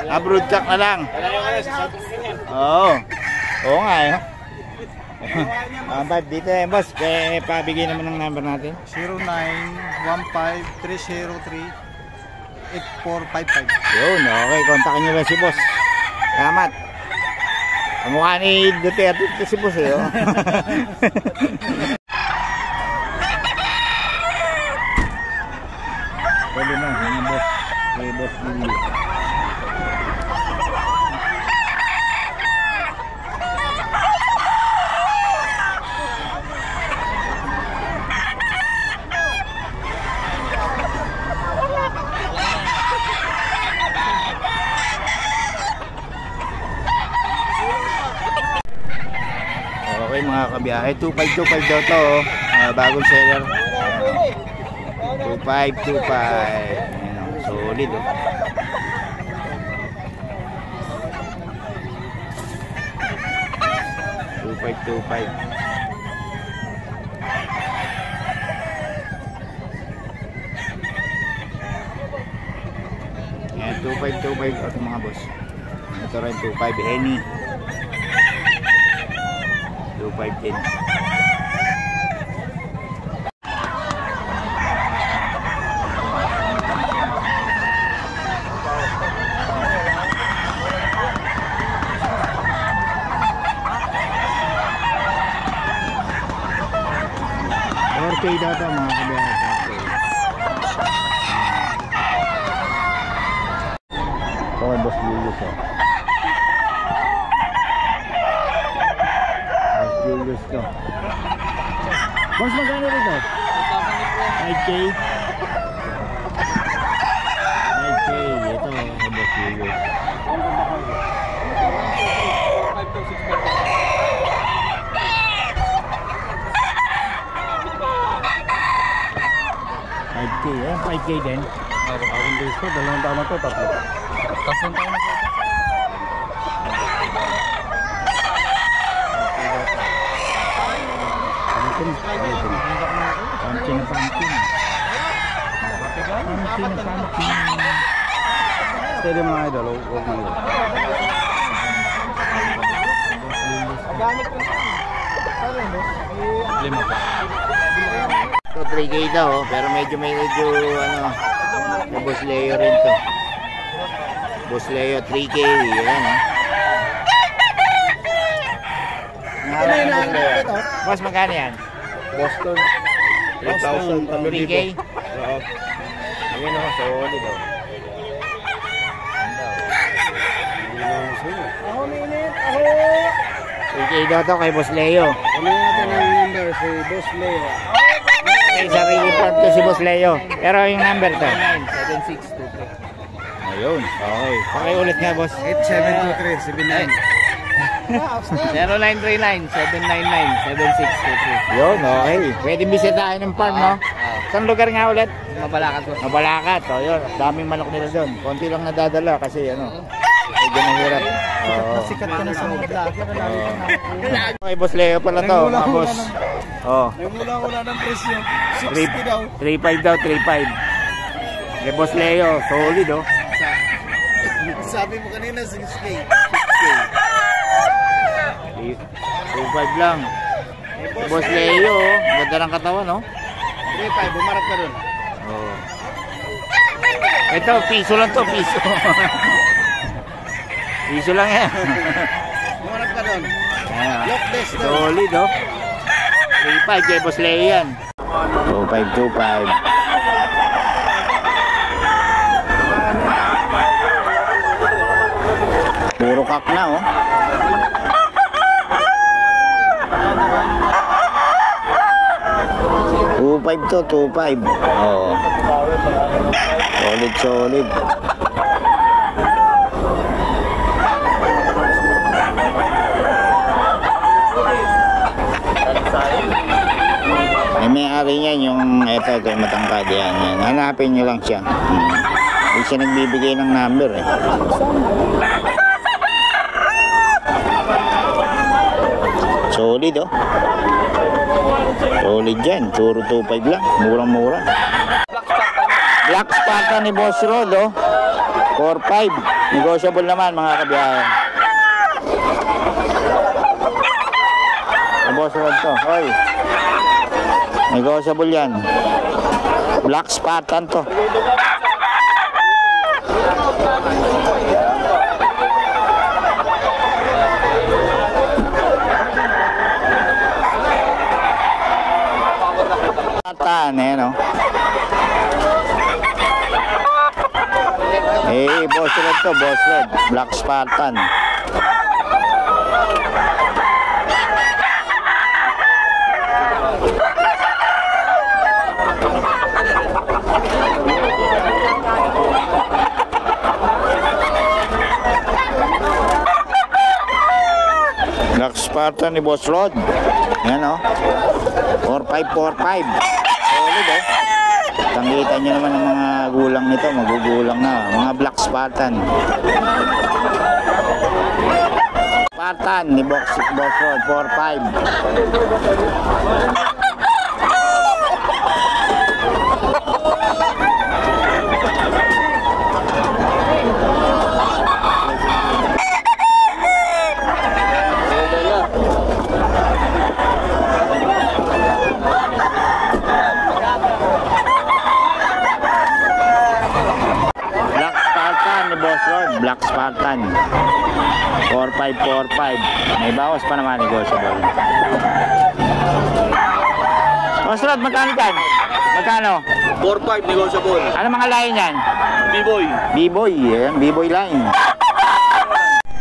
Broodcock na lang. Oo. Oo nga eh. 5 dito eh, boss. Kaya pabigay naman ng number natin. 0915-303-8455. Yun, okay. Kontakin nyo lang si boss. Salamat. Mukha ni Duterte ito si boss eh. Oh. Pwede na, yung boss. Kay boss Lili. Okay mga kabiyahe, 2525 daw to oh. Bagong seller. 2525. Ayan, oh, solid oh. Ayan, 2525 ito mga boss. Ito rin 25 any. 2510. Okay data mga kabiyahe. Okay, boss Julius oh. Boss Julius to. Boss, magkano rito? 5K? 5K, ito ang boss Julius. 5K, eh? 5K din? Akong days ko, 2 taon na to, 3. 3 taon na to. Pumpkin. Steady mga idol, huwag mo yun. Lima pa. So 3K daw oh, pero medyo ano, may Boss Leo rin to. Boss Leo 3K, yan oh. Boss, magkano yan? Boston 3,000 3K? Oo. Ayun ako, solid daw. Ako minit, ako! 3K daw to kay Boss Leo. Ano natin ang number si Boss Leo? May sarili part to si Boss Leo. Pero yung number to 7623. ayun, okay. Pakiulit nga boss. 8723-79 0939-799-7623. Yun, okay. Pwede bisitahin ng farm, no? Saan lugar nga ulit? Mabalakat po. Mabalakat, o yun. Daming manok nila doon. Konti lang nadadala kasi ano, medyo mahirap. Sikat ka na sa vlog. Okay, Boss Leo pala to, mga boss. Oh. Nagmula-mula ng presyo. 60 daw. 3.5 daw, 3.5. Kay Boss Leo, solid oh. Sabi mo kanina 6K. 2.5 lang. Kay Boss Leo, ganda ng katawan, no? 3.5, bumarap ka dun. Oh. Ito, piso lang to, piso. Piso lang yan. Bumarap ka dun. Look this, solid oh. 3.5 kay Boss Leo yan. 2.5. Puro kak na oh. $2.5 to, 2.5. Oo. Solid. Ay, may-ari niyan yung ito yung matangkad yan. Hanapin nyo lang siya. Hindi siya nagbibigay ng number eh. Solid oh. Solid yan. Turo 2.5 lang. Murang-mura. Black Spartan ni Boss Rod oh. 4-5. Negotiable naman mga kabiyahe. Boss Rod to. Hoy. Negotiable yan. Black Spartan to. Spartan eh no. Eh, Boss Red to, Boss Red. Black Spartan. Black Spartan ni Boss Rod. Yan o. 4-5. Solid eh. Tanggitan nyo naman ang mga gulang nito. Magugulang na. Mga Black Spartan. Spartan ni Boss Rod. 4-5. Black Spartan 4-5. May bawas pa naman negotiable. Boss Rod, magkano dyan? Magkano? 4-5 negotiable. Ano mga line yan? B-boy. B-boy, yan. B-boy line.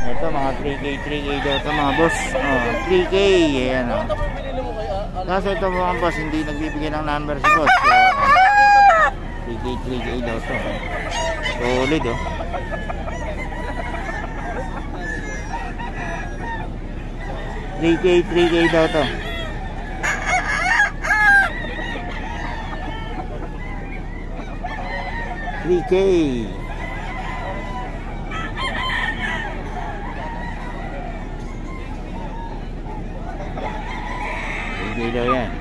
Ito mga 3K daw ito mga boss. 3K, yan o. Kasi ito mga boss, hindi nagbibigay ng number si boss. 3K daw ito. Solid o. 3K daw to. $3K. daw yan.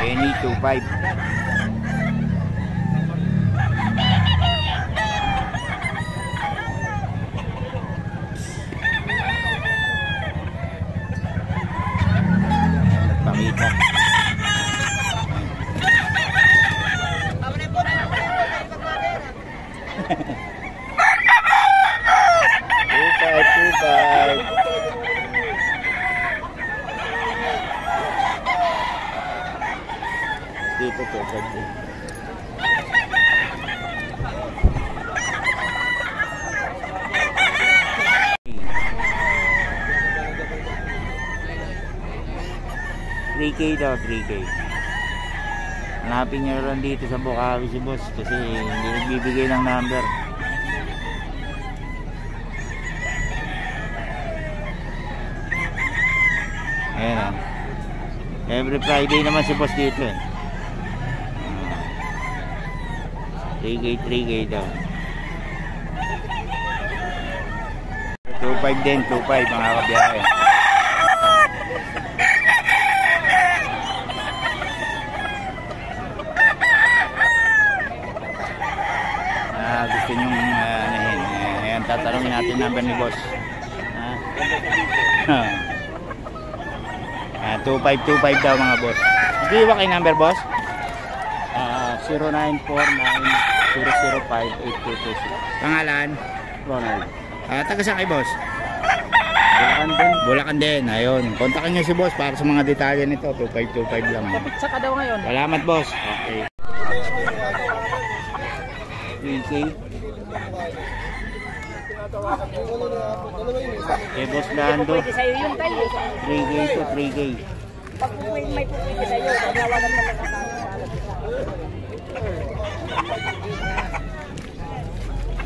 Any 2.5. Pangita. Dito to, pwede. $3K daw, $3K. Hanapin nyo lang dito sa Bukawi si boss kasi hindi nagbibigay ng number. Ayan o. Every Friday naman si boss dito eh. 3K daw. 2.5 din, 2.5 mga kabiyahe. Gusto nyong anahin. Ayan, tatanungin natin number ni boss. 2525 daw mga boss. Hindi ba kayo number boss? 0949-005-8226. Pangalan? Ronald. Taga saan kayo boss? Bulacan din. Bulacan din. Ayun. Kontakin nyo si boss para sa mga detalye nito. 2525 lang. Kapitsa ka daw ngayon. Salamat boss. Okay. 3K. Okay boss Lando. Pwede sa'yo yun tayo. 3K to 3K. Pag may pwede sa'yo, nawagan mo lang ako.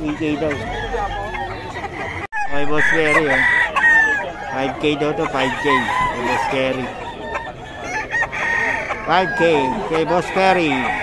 3K daw. Okay boss Kerry oh. 5K daw to 5K. Okay boss Kerry. 5K kay boss Kerry.